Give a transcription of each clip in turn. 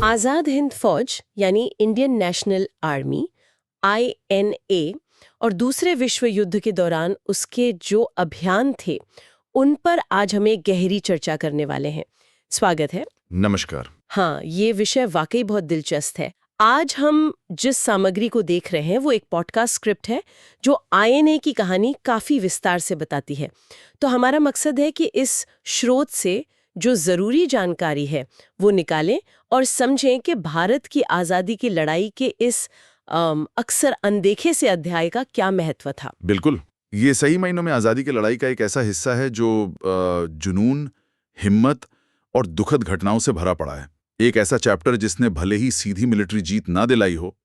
आज़ाद हिंद फौज यानी Indian national army INA और दूसरे विश्व युद्ध के दौरान उसके जो अभियान थे उन पर आज हमें गहरी चर्चा करने वाले हैं। स्वागत है। नमस्कार। हाँ, ये विषय वाकई बहुत दिलचस्प है। आज हम जिस सामग्री को देख रहे हैं वो एक पॉडकास्ट स्क्रिप्ट है जो INA की कहानी काफी विस्तार से बताती है। तो हमारा मकसद है कि इस स्रोत से जो जरूरी जानकारी है वो निकालें और समझें कि भारत की आज़ादी की लड़ाई के इस अक्सर अनदेखे से अध्याय का क्या महत्व था। बिल्कुल, ये सही मायनों में आज़ादी की लड़ाई का एक ऐसा हिस्सा है जो जुनून, हिम्मत और दुखद घटनाओं से भरा पड़ा है। एक ऐसा चैप्टर जिसने भले ही सीधी मिलिट्री जीत ना दिलाई हो,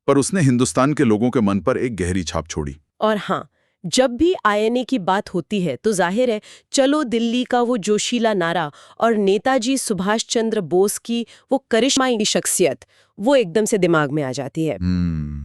पर उसने हिंदुस्तान के लोगों के मन पर एक गहरी छाप छोड़ी। और हाँ, जब भी INA की बात होती है तो जाहिर है चलो दिल्ली का वो जोशीला नारा और नेताजी सुभाष चंद्र बोस की वो करिश्माई शख्सियत वो एकदम से दिमाग में आ जाती है।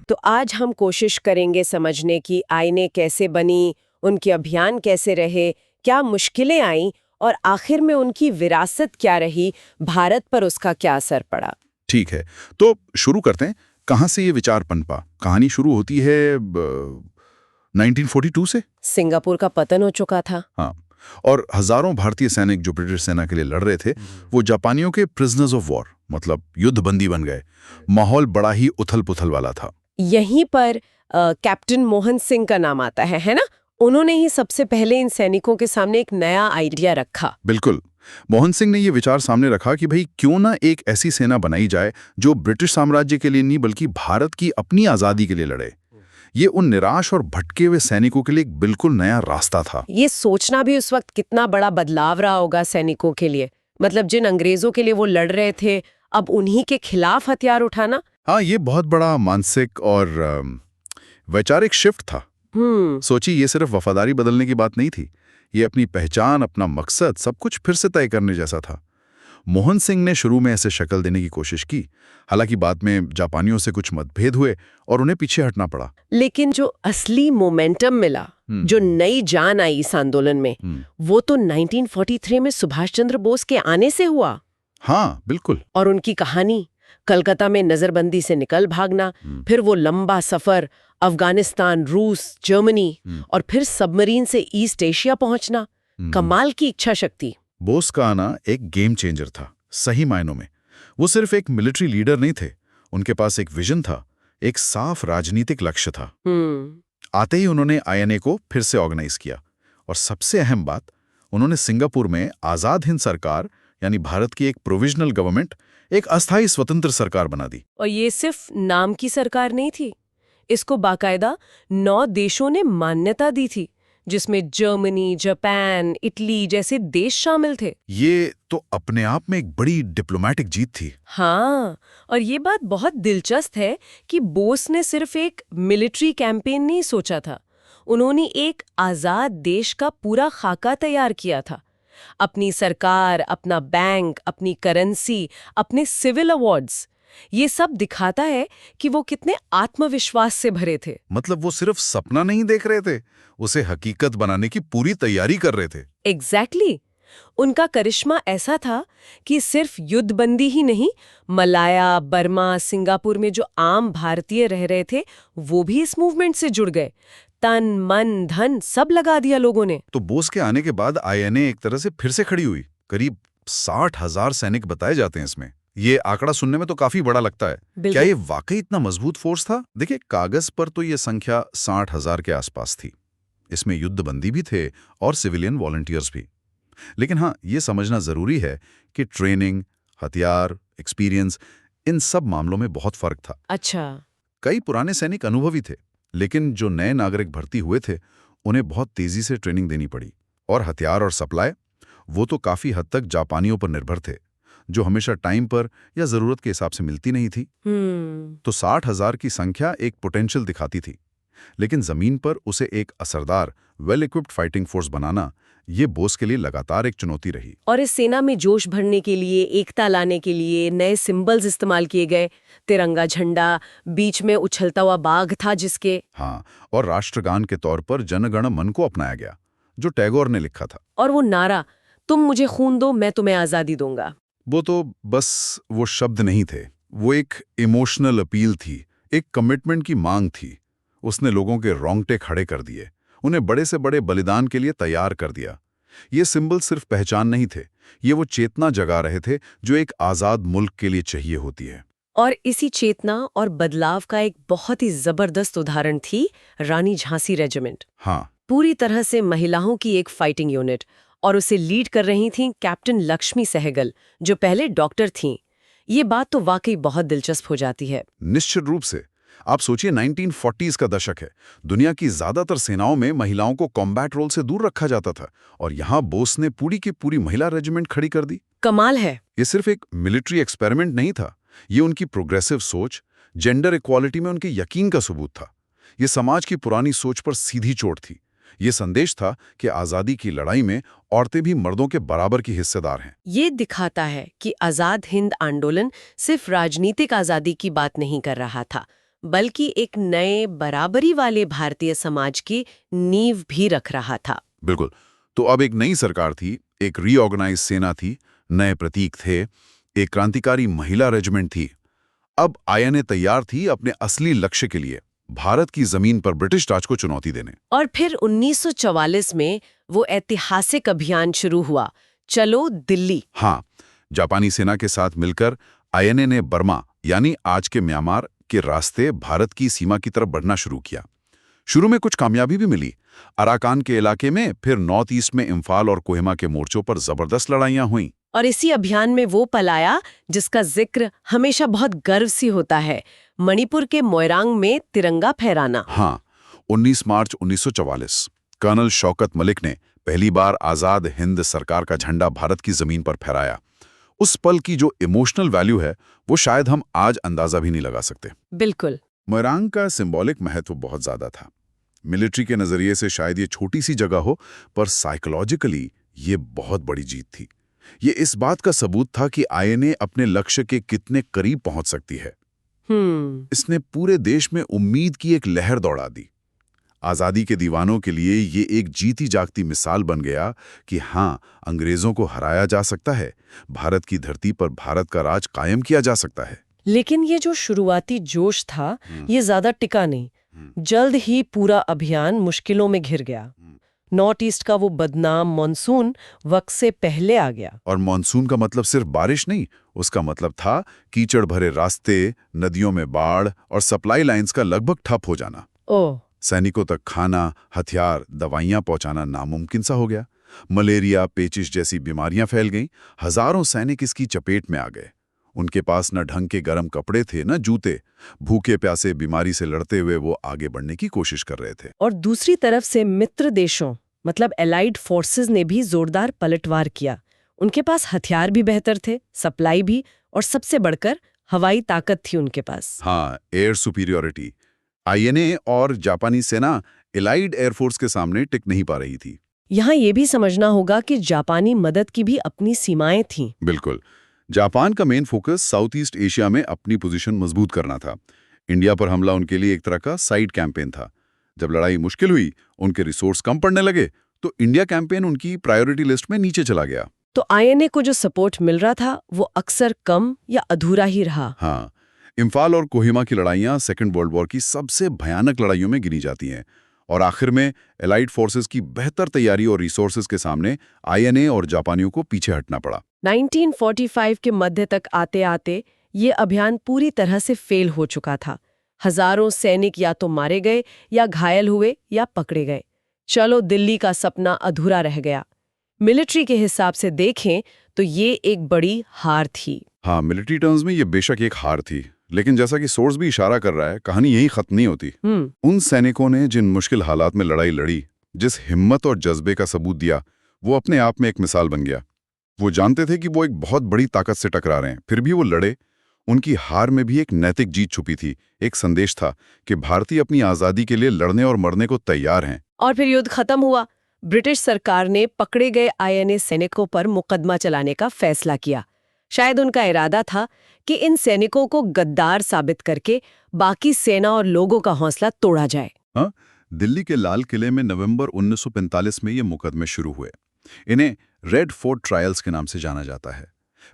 तो आज हम कोशिश करेंगे समझने की INA कैसे बनी, उनके अभियान कैसे रहे, क्या मुश्किलें आईं और आखिर में उनकी विरासत क्या रही, भारत पर उसका क्या असर पड़ा। ठीक है, तो शुरू करते हैं। कहाँ से ये विचार पनपा? कहानी शुरू होती है 1942 से। सिंगापुर का पतन हो चुका था। हाँ, और हजारों भारतीय सैनिक जो ब्रिटिश सेना के लिए लड़ रहे थे वो जापानियों के प्रिजनर्स ऑफ वॉर मतलब युद्धबंदी बन गए। माहौल बड़ा ही उथल-पुथल वाला था। यहीं पर कैप्टन मोहन सिंह का नाम आता है ना? उन्होंने ही सबसे पहले इन सैनिकों के सामने एक नया आइडिया रखा। बिल्कुल, मोहन सिंह ने ये विचार सामने रखा कि भाई क्यों ना एक ऐसी सेना बनाई जाए जो ब्रिटिश साम्राज्य के लिए नहीं बल्कि भारत की अपनी आज़ादी के लिए लड़े। ये उन निराश और भटके हुए सैनिकों के लिए एक बिल्कुल नया रास्ता था। ये सोचना भी उस वक्त कितना बड़ा बदलाव रहा होगा सैनिकों के लिए। मतलब जिन अंग्रेजों के लिए वो लड़ रहे थे, अब उन्हीं के खिलाफ हथियार उठाना। हाँ, ये बहुत बड़ा मानसिक और वैचारिक शिफ्ट था। सोची, ये सिर्फ वफादारी बदलने की बात नहीं थी, ये अपनी पहचान, अपना मकसद, सब कुछ फिर से तय करने जैसा था। मोहन सिंह ने शुरू में ऐसे शक्ल देने की कोशिश की, हालांकि बाद में जापानियों से कुछ मतभेद हुए और उन्हें पीछे हटना पड़ा। लेकिन जो असली मोमेंटम मिला, जो नई जान आई इस आंदोलन में, वो तो 1943 में सुभाष चंद्र बोस के आने से हुआ। हाँ, बिल्कुल। और उनकी कहानी, कलकत्ता में नजरबंदी से निकल भागना, फिर वो लंबा सफर, अफगानिस्तान, रूस, जर्मनी और फिर सबमरीन से ईस्ट एशिया पहुंचना, कमाल की इच्छा शक्ति। बोस का आना एक गेम चेंजर था, सही मायनों में। वो सिर्फ एक मिलिट्री लीडर नहीं थे, उनके पास एक विजन था, एक साफ राजनीतिक लक्ष्य था। आते ही उन्होंने INA को फिर से ऑर्गेनाइज किया और सबसे अहम बात, उन्होंने सिंगापुर में आज़ाद हिंद सरकार यानी भारत की एक प्रोविजनल गवर्नमेंट, एक अस्थायी स्वतंत्र सरकार बना दी। और ये सिर्फ नाम की सरकार नहीं थी, इसको बाकायदा 9 देशों ने मान्यता दी थी, जिसमें जर्मनी, जापान, इटली जैसे देश शामिल थे। ये तो अपने आप में एक बड़ी डिप्लोमेटिक जीत थी। हाँ, और ये बात बहुत दिलचस्प है कि बोस ने सिर्फ एक मिलिट्री कैंपेन नहीं सोचा था, उन्होंने एक आजाद देश का पूरा खाका तैयार किया था। अपनी सरकार, अपना बैंक, अपनी करेंसी, अपने सिविल अवार्ड्स, ये सब दिखाता है कि वो कितने आत्मविश्वास से भरे थे। मतलब वो सिर्फ सपना नहीं देख रहे थे, उसे हकीकत बनाने की पूरी तैयारी कर रहे थे। एग्जैक्टली। उनका करिश्मा ऐसा था कि सिर्फ युद्धबंदी ही नहीं, मलाया, बर्मा, सिंगापुर में जो आम भारतीय रह रहे थे वो भी इस मूवमेंट से जुड़ गए। तन, मन, धन सब लगा दिया लोगों ने। तो बोस के आने के बाद INA एक तरह से फिर से खड़ी हुई। करीब 60,000 सैनिक बताए जाते हैं इसमें। ये आंकड़ा सुनने में तो काफी बड़ा लगता है। क्या ये वाकई इतना मजबूत फोर्स था? देखिए, कागज पर तो ये संख्या 60,000 के आसपास थी। इसमें युद्धबंदी भी थे और सिविलियन वॉलंटियर्स भी। लेकिन हाँ, ये समझना जरूरी है कि ट्रेनिंग, हथियार, एक्सपीरियंस, इन सब मामलों में बहुत फर्क था। अच्छा। कई पुराने सैनिक अनुभवी थे, लेकिन जो नए नागरिक भर्ती हुए थे उन्हें बहुत तेजी से ट्रेनिंग देनी पड़ी। और हथियार और सप्लाई, वो तो काफी हद तक जापानियों पर निर्भर थे, जो हमेशा टाइम पर या जरूरत के हिसाब से मिलती नहीं थी। तो 60,000 की संख्या एक पोटेंशियल दिखाती थी, लेकिन जमीन पर उसे एक असरदार, वेल इक्विप्ड फाइटिंग फोर्स बनाना, ये बोस के लिए लगातार एक चुनौती रही। और इस सेना में जोश भरने के लिए, एकता लाने के लिए नए सिंबल्स इस्तेमाल किए गए। तिरंगा झंडा, बीच में उछलता हुआ बाघ था जिसके। हाँ, और राष्ट्रगान के तौर पर जनगण मन को अपनाया गया, जो टैगोर ने लिखा था। और वो नारा, तुम मुझे खून दो मैं तुम्हें आजादी दूंगा। वो तो बस वो शब्द नहीं थे, वो एक इमोशनल अपील थी, एक कमिटमेंट की मांग थी। उसने लोगों के रोंगटे खड़े कर दिए, उन्हें बड़े से बड़े बलिदान के लिए तैयार कर दिया। ये सिंबल सिर्फ पहचान नहीं थे, ये वो चेतना जगा रहे थे जो एक आज़ाद मुल्क के लिए चाहिए होती है। और इसी चेतना और बदलाव का एक बहुत ही जबरदस्त उदाहरण थी रानी झांसी रेजिमेंट। हाँ, पूरी तरह से महिलाओं की एक फाइटिंग यूनिट, और उसे लीड कर रही थीं कैप्टन लक्ष्मी सहगल, जो पहले डॉक्टर थीं। ये बात तो वाकई बहुत दिलचस्प हो जाती है। निश्चित रूप से। आप सोचिए 1940s का दशक है। दुनिया की ज्यादातर सेनाओं में महिलाओं को कॉम्बैट रोल से दूर रखा जाता था, और यहाँ बोस ने पूरी की पूरी महिला रेजिमेंट खड़ी कर दी। कमाल है। ये सिर्फ एक मिलिट्री एक्सपेरिमेंट नहीं था, ये उनकी प्रोग्रेसिव सोच, जेंडर इक्वालिटी में उनके यकीन का सबूत था। ये समाज की पुरानी सोच पर सीधी चोट थी। ये संदेश था कि आज़ादी की लड़ाई में औरतें भी मर्दों के बराबर की हिस्सेदार हैं। ये दिखाता है कि आज़ाद हिंद आंदोलन सिर्फ राजनीतिक आज़ादी की बात नहीं कर रहा था, बल्कि एक नए बराबरी वाले भारतीय समाज की नींव भी रख रहा था। बिल्कुल। तो अब एक नई सरकार थी, एक रीऑर्गेनाइज सेना थी, नए प्रतीक थे, एक क्रांतिकारी महिला रेजिमेंट थी। अब आईएनए तैयार थी अपने असली लक्ष्य के लिए, भारत की जमीन पर ब्रिटिश राज को चुनौती देने। और फिर 1944 में वो ऐतिहासिक अभियान शुरू हुआ, चलो दिल्ली। हाँ, जापानी सेना के साथ मिलकर आईएनए ने बर्मा यानी आज के म्यांमार के रास्ते भारत की सीमा की तरफ बढ़ना शुरू किया। शुरू में कुछ कामयाबी भी मिली। अराकान के इलाके में, फिर नॉर्थ ईस्ट में इम्फाल और कोहिमा के मोर्चों पर जबरदस्त लड़ाइयां हुईं। और इसी अभियान में वो पल आया जिसका जिक्र हमेशा बहुत गर्व से होता है, मणिपुर के मोइरांग में तिरंगा फहराना। हाँ, 19 मार्च 1944 कर्नल शौकत मलिक ने पहली बार आज़ाद हिंद सरकार का झंडा भारत की जमीन पर फहराया। उस पल की जो इमोशनल वैल्यू है, वो शायद हम आज अंदाजा भी नहीं लगा सकते। बिल्कुल। मोइरांग का सिंबॉलिक महत्व बहुत ज्यादा था। मिलिट्री के नजरिए से शायद ये छोटी सी जगह हो, पर साइकोलॉजिकली ये बहुत बड़ी जीत थी। ये इस बात का सबूत था कि आईएनए अपने लक्ष्य के कितने करीब पहुंच सकती है। इसने पूरे देश में उम्मीद की एक लहर दौड़ा दी। आज़ादी के दीवानों के लिए ये एक जीती जागती मिसाल बन गया कि हाँ, अंग्रेजों को हराया जा सकता है, भारत की धरती पर भारत का राज कायम किया जा सकता है। लेकिन ये जो शुरुआती जोश था, ये ज्यादा टिका नहीं। जल्द ही पूरा अभियान मुश्किलों में घिर गया। नॉर्थ ईस्ट का वो बदनाम मॉनसून वक्त से पहले आ गया। और मॉनसून का मतलब सिर्फ बारिश नहीं, उसका मतलब था कीचड़ भरे रास्ते, नदियों में बाढ़ और सप्लाई लाइंस का लगभग ठप हो जाना। ओह। सैनिकों तक खाना, हथियार, दवाइयां पहुंचाना नामुमकिन सा हो गया। मलेरिया, पेचिश जैसी बीमारियां फैल गईं। हजारों सैनिक इसकी चपेट में आ गए। उनके पास न ढंग के गर्म कपड़े थे, न जूते। भूखे प्यासे बीमारी से लड़ते हुए वो आगे बढ़ने की कोशिश कर रहे थे। और दूसरी तरफ से मित्र देशों मतलब एलाइड फोर्सेस ने भी जोरदार पलटवार किया। उनके पास हथियार भी बेहतर थे, सप्लाई भी, और सबसे बढ़कर हवाई ताकत थी उनके पास। हाँ, एयर सुपीरियरिटी। आईएनए और जापानी सेना एलाइड एयरफोर्स के सामने टिक नहीं पा रही थी। यहाँ ये भी समझना होगा कि जापानी मदद की भी अपनी सीमाएं थीं। बिल्कुल। जापान का main focus south east Asia में अपनी पोजीशन मजबूत करना था। इंडिया पर हमला उनके लिए एक तरह का साइड कैंपेन था। जब लड़ाई मुश्किल हुई, उनके रिसोर्स कम पड़ने लगे, तो इंडिया कैंपेन उनकी प्रायोरिटी लिस्ट में नीचे चला गया। तो आईएनए को जो सपोर्ट मिल रहा था वो अक्सर कम या अधूरा ही रहा। हाँ, इम्फाल और कोहिमा की लड़ाइयाँ सेकेंड वर्ल्ड वॉर की सबसे भयानक लड़ाइयों में गिनी जाती हैं। और आखिर में एलाइड फोर्सेस की बेहतर तैयारी और रिसोर्सेज के सामने आईएनए और जापानियों को पीछे हटना पड़ा। 1945 के मध्य तक आते आते ये अभियान पूरी तरह से फेल हो चुका था। हजारों सैनिक या तो मारे गए या घायल हुए या पकड़े गए। चलो दिल्ली का सपना अधूरा रह गया। मिलिट्री के हिसाब से देखें तो ये एक बड़ी हार थी। हाँ, मिलिट्री टर्म्स में ये बेशक एक हार थी, लेकिन जैसा कि सोर्स भी इशारा कर रहा है, कहानी यही खत्म नहीं होती। उन सैनिकों ने जिन मुश्किल हालात में लड़ाई लड़ी, जिस हिम्मत और जज्बे का सबूत दिया, वो अपने आप में एक मिसाल बन गया। वो जानते थे कि वो एक बहुत बड़ी ताकत से टकरा रहे हैं, फिर भी वो लड़े। उनकी हार में भी एक नैतिक जीत छुपी थी, एक संदेश था कि भारतीय अपनी आज़ादी के लिए लड़ने और मरने को तैयार हैं। और फिर युद्ध खत्म हुआ। ब्रिटिश सरकार ने पकड़े गए आईएनए सैनिकों पर मुकदमा चलाने का फैसला किया। शायद उनका इरादा था कि इन सैनिकों को गद्दार साबित करके बाकी सेना और लोगों का हौसला तोड़ा जाए। हाँ, दिल्ली के लाल किले में नवंबर 1945 में ये मुकदमे शुरू हुए। इन्हें रेड फोर्ट ट्रायल्स के नाम से जाना जाता है।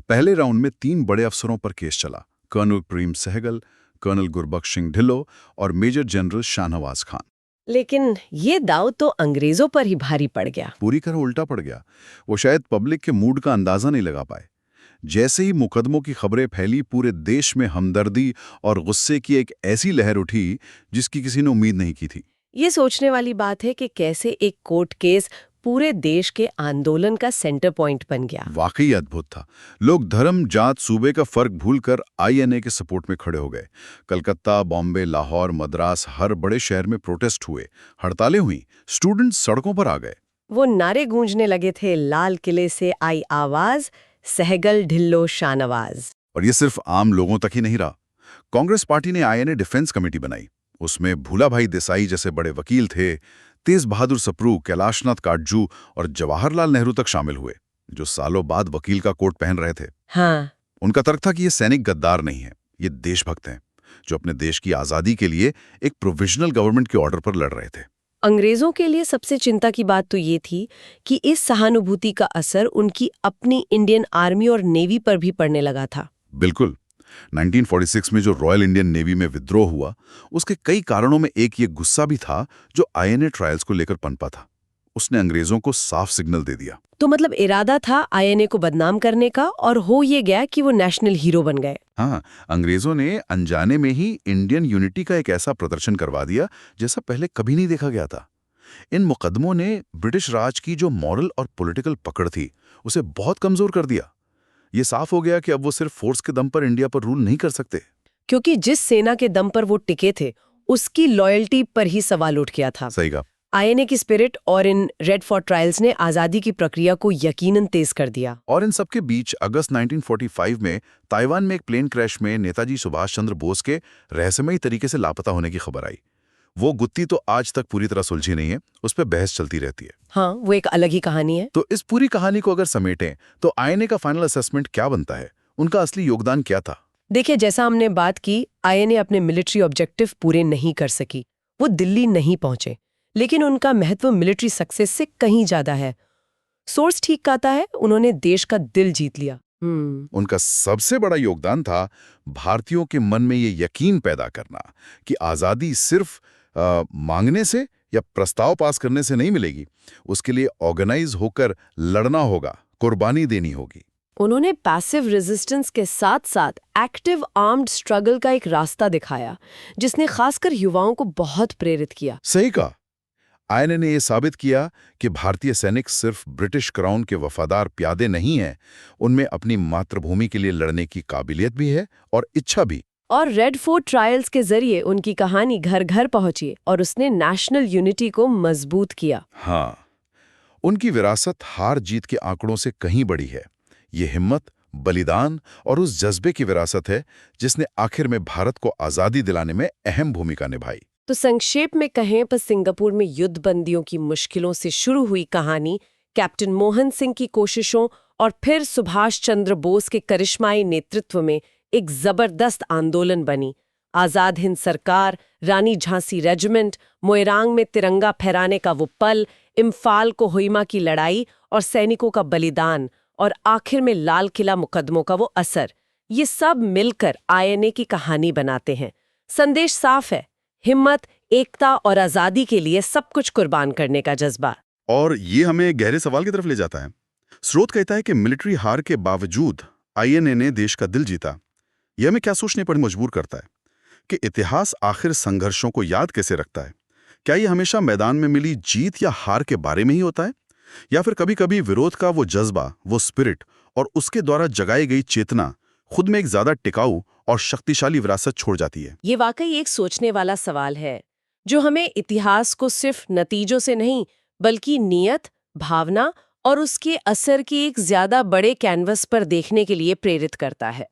पहले राउंड में 3 बड़े अफसरों पर केस चला, कर्नल प्रेम सहगल, कर्नल गुरबख्श सिंह ढिल्लों और मेजर जनरल शाहनवाज खान। लेकिन ये दाव तो अंग्रेजों पर ही भारी पड़ गया। पूरी तरह उल्टा पड़ गया। वो शायद पब्लिक के मूड का अंदाजा नहीं लगा पाए। जैसे ही मुकदमों की खबरें फैली, पूरे देश में हमदर्दी और गुस्से की एक ऐसी लहर उठी जिसकी किसी ने उम्मीद नहीं की थी। ये सोचने वाली बात है कि कैसे एक कोर्ट केस पूरे देश के आंदोलन का सेंटर पॉइंट बन गया। वाकई अद्भुत था। लोग धर्म, जात, सूबे का फर्क भूलकर आईएनए के सपोर्ट में खड़े हो गए। कलकत्ता, बॉम्बे, लाहौर, मद्रास, हर बड़े शहर में प्रोटेस्ट हुए, हड़तालें हुई, स्टूडेंट्स सड़कों पर आ गए। वो नारे गूंजने लगे थे, लाल किले से आई आवाज, सहगल ढिल्लो शाहनवाज। और ये सिर्फ आम लोगों तक ही नहीं रहा। कांग्रेस पार्टी ने आईएनए डिफेंस कमेटी बनाई। उसमें भूलाभाई देसाई जैसे बड़े वकील थे, तेज बहादुर सप्रू, कैलाशनाथ काटजू और जवाहरलाल नेहरू तक शामिल हुए, जो सालों बाद वकील का कोट पहन रहे थे। हाँ, उनका तर्क था कि ये सैनिक गद्दार नहीं है, ये देशभक्त हैं, जो अपने देश की आज़ादी के लिए एक प्रोविजनल गवर्नमेंट के ऑर्डर पर लड़ रहे थे। अंग्रेजों के लिए सबसे चिंता की बात तो ये थी कि इस सहानुभूति का असर उनकी अपनी इंडियन आर्मी और नेवी पर भी पड़ने लगा था। बिल्कुल। 1946 में जो रॉयल इंडियन नेवी में विद्रोह हुआ, उसके कई कारणों में एक ये गुस्सा भी था जो आईएनए ट्रायल्स को लेकर पनपा था। उसने अंग्रेजों को साफ सिग्नल दे दिया। तो मतलब इरादा था आईएनए को बदनाम करने का, और हो ये गया कि वो नेशनल हीरो बन गए। हाँ, अंग्रेजों ने अनजाने में ही इंडियन यूनिटी का एक ऐसा प्रदर्शन करवा दिया जैसा पहले कभी नहीं देखा गया था। इन मुकदमों ने ब्रिटिश राज की जो मॉरल और पॉलिटिकल पकड़ थी, उसे बहुत कमजोर कर दिया। ये साफ हो गया कि अब वो सिर्फ फोर्स के दम पर इंडिया पर रूल नहीं कर सकते। क्योंकि जिस सेना के दम पर वो टिके थे, उसकी लॉयल्टी पर ही सवाल उठ गया था। सही कहा। आईएनए की स्पिरिट और इन रेड फोर्ट ट्रायल्स ने आजादी की प्रक्रिया को यकीनन तेज कर दिया। और इन सबके बीच अगस्त 1945 में ताइवान में एक प्लेन क्रैश में नेताजी सुभाष चंद्र बोस के रहस्यमयी तरीके से लापता होने की खबर आई। वो गुत्थी तो आज तक पूरी तरह सुलझी नहीं है, उस पर बहस चलती रहती है। हाँ, वो एक अलग ही कहानी है। तो इस पूरी कहानी को अगर समेटें तो आईएनए का फाइनल असेसमेंट क्या बनता है? उनका असली योगदान क्या था? देखिए, जैसा हमने बात की, आईएनए अपने मिलिट्री ऑब्जेक्टिव पूरे नहीं कर सकी। वो दिल्ली नहीं पहुंचे, लेकिन उनका महत्व मिलिट्री सक्सेस से कहीं ज्यादा है। सोर्स ठीक कहता है, उन्होंने देश का दिल जीत लिया। उनका सबसे बड़ा योगदान था भारतीयों के मन में ये यकीन पैदा करना कि आज़ादी सिर्फ मांगने से या प्रस्ताव पास करने से नहीं मिलेगी। उसके लिए ऑर्गेनाइज होकर लड़ना होगा, कुर्बानी देनी होगी। उन्होंने पैसिव रेजिस्टेंस के साथ साथ एक्टिव आर्म्ड स्ट्रगल का एक रास्ता दिखाया, जिसने खासकर युवाओं को बहुत प्रेरित किया। सही कहा। आईएनए ने यह साबित किया कि भारतीय सैनिक सिर्फ ब्रिटिश क्राउन के वफादार प्यादे नहीं हैं, उनमें अपनी मातृभूमि के लिए लड़ने की काबिलियत भी है और इच्छा भी। और रेड फोर्ट ट्रायल्स के जरिए उनकी कहानी घर घर पहुंची और उसने नेशनल यूनिटी को मजबूत किया। हाँ, उनकी विरासत हार जीत के आंकड़ों से कहीं बड़ी है। ये हिम्मत, बलिदान और उस जज्बे की विरासत है जिसने आखिर में भारत को आज़ादी दिलाने में अहम भूमिका निभाई। तो संक्षेप में कहें तो सिंगापुर में युद्ध बंदियों की मुश्किलों से शुरू हुई कहानी कैप्टन मोहन सिंह की कोशिशों और फिर सुभाष चंद्र बोस के करिश्माई नेतृत्व में एक जबरदस्त आंदोलन बनी। आजाद हिंद सरकार, रानी झांसी रेजिमेंट, मोइरांग में तिरंगा फहराने का वो पल, इम्फाल को कोहिमा की लड़ाई और सैनिकों का बलिदान, और आखिर में लाल किला मुकदमों का वो असर, ये सब मिलकर आईएनए की कहानी बनाते हैं। संदेश साफ है, हिम्मत, एकता और आजादी के लिए सब कुछ कुर्बान करने का जज्बा। और ये हमें गहरे सवाल की तरफ ले जाता है। स्रोत कहता है कि मिलिट्री हार के बावजूद आईएनए ने देश का दिल जीता। यह हमें क्या सोचने पर मजबूर करता है कि इतिहास आखिर संघर्षों को याद कैसे रखता है? क्या ये हमेशा मैदान में मिली जीत या हार के बारे में ही होता है, या फिर कभी-कभी विरोध का वो जज्बा, वो स्पिरिट और उसके द्वारा जगाई गई चेतना खुद में एक ज्यादा टिकाऊ और शक्तिशाली विरासत छोड़ जाती है? ये वाकई एक सोचने वाला सवाल है, जो हमें इतिहास को सिर्फ नतीजों से नहीं, बल्कि नियत, भावना और उसके असर की एक ज्यादा बड़े कैनवस पर देखने के लिए प्रेरित करता है।